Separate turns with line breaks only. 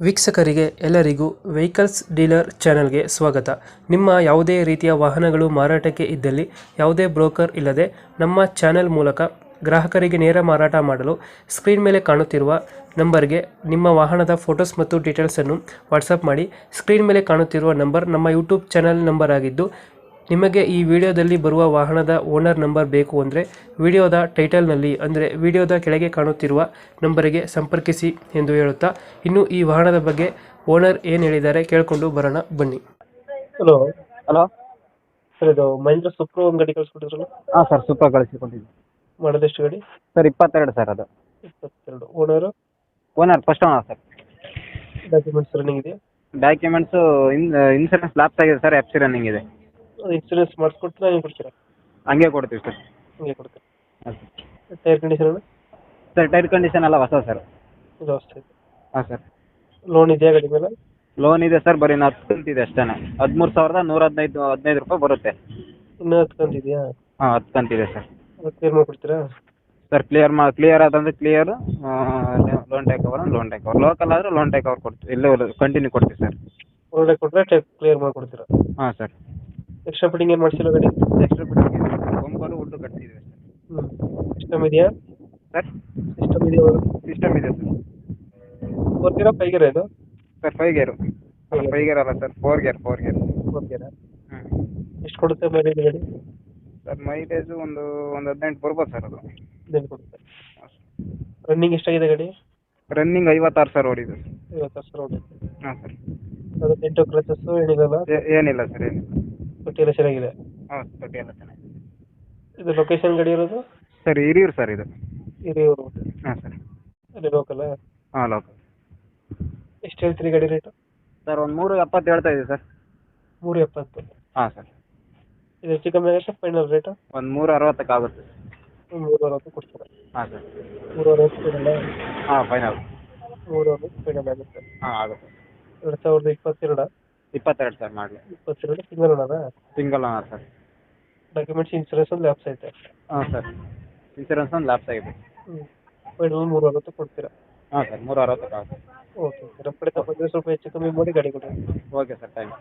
ವೀಕ್ಷಕರಿಗೆ ಎಲ್ಲರಿಗೂ vehicles dealer ಚಾನೆಲ್ಗೆ ಸ್ವಾಗತ. ನಿಮ್ಮ ಯಾವುದೇ ರೀತಿಯ ವಾಹನಗಳು ಮಾರಾಟಕ್ಕೆ ಇದ್ದಲ್ಲಿ ಯಾವುದೇ ಬ್ರೋಕರ್ ಇಲ್ಲದೆ ನಮ್ಮ ಚಾನೆಲ್ ಮೂಲಕ ಗ್ರಾಹಕರಿಗೆ ನೇರ ಮಾರಾಟ ಮಾಡಲು ಸ್ಕ್ರೀನ್ ಮೇಲೆ ಕಾಣುತ್ತಿರುವ ನಂಬರ್ಗೆ ನಿಮ್ಮ ವಾಹನದ ಫೋಟೋಸ್ ಮತ್ತು ಡೀಟೇಲ್ಸನ್ನು ವಾಟ್ಸಪ್ ಮಾಡಿ. ಸ್ಕ್ರೀನ್ ಮೇಲೆ ಕಾಣುತ್ತಿರುವ ನಂಬರ್ ನಮ್ಮ ಯೂಟ್ಯೂಬ್ ಚಾನೆಲ್ ನಂಬರ್ ಆಗಿದ್ದು, ನಿಮಗೆ ಈ ವಿಡಿಯೋದಲ್ಲಿ ಬರುವ ವಾಹನದ ಓನರ್ ನಂಬರ್ ಬೇಕು ಅಂದರೆ ವಿಡಿಯೋದ ಟೈಟಲ್ನಲ್ಲಿ ಅಂದರೆ ವಿಡಿಯೋದ ಕೆಳಗೆ ಕಾಣುತ್ತಿರುವ ನಂಬರಿಗೆ ಸಂಪರ್ಕಿಸಿ ಎಂದು ಹೇಳುತ್ತಾ, ಇನ್ನು ಈ ವಾಹನದ ಬಗ್ಗೆ ಓನರ್ ಏನು ಹೇಳಿದ್ದಾರೆ ಕೇಳಿಕೊಂಡು ಬರೋಣ ಬನ್ನಿ. Hello
hello.
ಸರ್, ಇದು ಮಹೇಂದ್ರ ಸುಪ್ರೋ ಒಂದು ಗಾಡಿ ಕಳಿಸ್ಕೊಟ್ಟಿದ್ರಲ್ಲ,
ಹಾಂ ಸರ್, ಸೂಪರ್ ಕಳಿಸಿಕೊಟ್ಟಿದ್ವಿ
ಮಾಡೋದೆಷ್ಟು ಗಾಡಿ?
Sir 22 sir. ಅದು
22. Owner?
Owner first owner sir.
Documents running ಇದೆಯಾ?
ಡಾಕ್ಯುಮೆಂಟ್ಸು ಇನ್ಸೂರೆನ್ಸ್ ಲ್ಯಾಪ್ಸ್ ಆಗಿದೆ ಸರ್, ಎಫ್ ಸಿ ರನ್ನಿಂಗ್ ಇದೆ.
ಇನ್ಸೂರೆನ್ಸ್ ಮಾಡಿಸ್ಕೊಡ್ತೀರಾ, ನೀವು ಕೊಡ್ತೀರಾ?
ಹಂಗೆ ಕೊಡ್ತೀವಿ ಸರ್.
ಹಂಗೆ ಕೊಡ್ತೀರಾ.
ಹಾಂ
tyre condition?
Sir tyre condition ಎಲ್ಲ ಹೊಸ ಸರ್.
ಇದು ಅಷ್ಟೇ.
ಹಾಂ ಸರ್.
ಲೋನ್ ಇದೆಯಾ ಗಾಡಿ ಮೇಲೆ?
ಲೋನ್ ಇದೆ ಸರ್, ಬರೀ 10 ಕಂತಿದೆ ಅಷ್ಟೇ. 13,115 ರೂಪಾಯಿ ಬರುತ್ತೆ.
ಇನ್ನೂ 10 ಕಂತಿದೆಯಾ?
ಹಾಂ 10 ಕಂತಿದೆ ಸರ್.
ಕ್ಲಿಯರ್ ಮಾಡಿಕೊಡ್ತೀರಾ?
ಸರ್ ಕ್ಲಿಯರ್ ಆದಂದರೆ clear, loan take over local ಆದರೆ ಲೋನ್ ಟೇಕ್ ಓವರ್ ಕೊಡ್ತೀವಿ, ಇಲ್ಲೇ ಕಂಟಿನ್ಯೂ ಕೊಡ್ತೀವಿ ಸರ್.
ಒಳ್ಳೆ ಕೊಟ್ಟರೆ ಕ್ಲಿಯರ್ ಮಾಡಿಕೊಡ್ತೀರಾ?
ಹಾಂ ಸರ್.
ಎಕ್ಸ್ಟ್ರಾ ಫಿಟ್ಟಿಂಗ್ ಏನು ಮಾಡಿಸಿಲ್ಲ ಗಾಡಿ?
ಎಕ್ಸ್ಟ್ರಾ ಬಿಟ್ಟಿಗೆ ಬಂಪರು ಉಡ್ಡು ಕಟ್ತಿದ್ದೀವಿ ಸರ್.
ಸಿಸ್ಟಮ್ ಇದೆಯಾ?
ಸರ್
ಸಿಸ್ಟಮ್ ಇದೆಯಾ?
ಸಿಸ್ಟಮ್ ಇದೆ ಸರ್.
4 ಗೇರಾ 5 ಗೇರಾ ಇದು?
ಸರ್ 5 ಗೇರು. 5 ಗೇರ್ ಅಲ್ಲ ಸರ್, 4 ಗೇರ್.
4 ಗೇರಾ?
ಹ್ಞೂ.
ಎಷ್ಟು ಕೊಡುತ್ತೆ ಮೈಲೇಜ್ ಗಾಡಿ?
ಸರ್ ಮೈಲೇಜು ಒಂದು 18 ಬರ್ಬೋದು ಸರ್. ಅದು
18 ಕೊಡುತ್ತೆ. ರನ್ನಿಂಗ್ ಎಷ್ಟಾಗಿದೆ ಗಾಡಿ?
ರನ್ನಿಂಗ್ 56 ಸರ್ ಓಡಿದೆ.
50,000 ಹೊಡೆಯುತ್ತೆ.
ಹಾಂ ಸರ್.
ಅದು ಟೆಂಟು ಕ್ರಚಸ್ಸು ಏನಿಲ್ಲ?
ಏನಿಲ್ಲ ಸರ್, ಏನಿಲ್ಲ.
ತೊಟ್ಟಿ ಎಲ್ಲ ಚೆನ್ನಾಗಿದೆ?
ಹಾಂ, ತೊಟ್ಟಿ ಎಲ್ಲ ಚೆನ್ನಾಗಿದೆ.
ಇದು ಲೊಕೇಶನ್ ಗಾಡಿ ಇರೋದು?
ಸರ್ ಹಿರಿಯೂರು ಸರ್ ಇದು.
ಹಿರಿಯೂರು.
ಹಾಂ ಸರ್.
ಅಲ್ಲಿ ಲೋಕಲ್?
ಹಾಂ ಲೋಕಲ್.
ಎಷ್ಟು ಹೇಳ್ತೀರಿ ಗಾಡಿ ರೇಟು?
ಸರ್ ಒಂದು 370 ಹೇಳ್ತಾ ಇದ್ದೀವಿ ಸರ್.
370? ಹಾಂ
ಸರ್.
ಇದು ಹೆಚ್ಚು ಕಮ್ಮಿ ಆಗುತ್ತೆ ಫೈನಲ್ ರೇಟು?
ಒಂದು 360 ಆಗುತ್ತೆ.
360 ಕೊಡ್ತೀರಾ?
ಹಾಂ ಸರ್.
360 ಫೈನಲ್?
ಹಾಂ ಫೈನಲ್.
360 ಫೈನಲ್ ಆಗುತ್ತೆ.
ಹಾಂ ಆಗುತ್ತೆ.
2022?
22 ಸರ್ ಮಾಡಲಿ.
22 ಸಿಂಗಲ್ ಓನರಾ?
Single owner sir.
Documents insurance ಒಂದು ಲ್ಯಾಪ್ಸ್ ಐತೆ?
ಹಾಂ ಸರ್, ಇನ್ಸೂರೆನ್ಸ್ ಒಂದು ಲ್ಯಾಪ್ಸ್ ಆಗಿದೆ.
ಫೈನಲ್ 360 ಕೊಡ್ತೀರಾ?
ಹಾಂ ಸರ್, 360 ಆಗುತ್ತೆ.
ಓಕೆ ಸರ್, ನಮ್ಮ ಕಡೆ ಬಂದರೆ ಸ್ವಲ್ಪ ಹೆಚ್ಚು ಕಮ್ಮಿ ಮಾಡಿ ಗಾಡಿ ಕೊಡಿ.
Okay sir, thank you.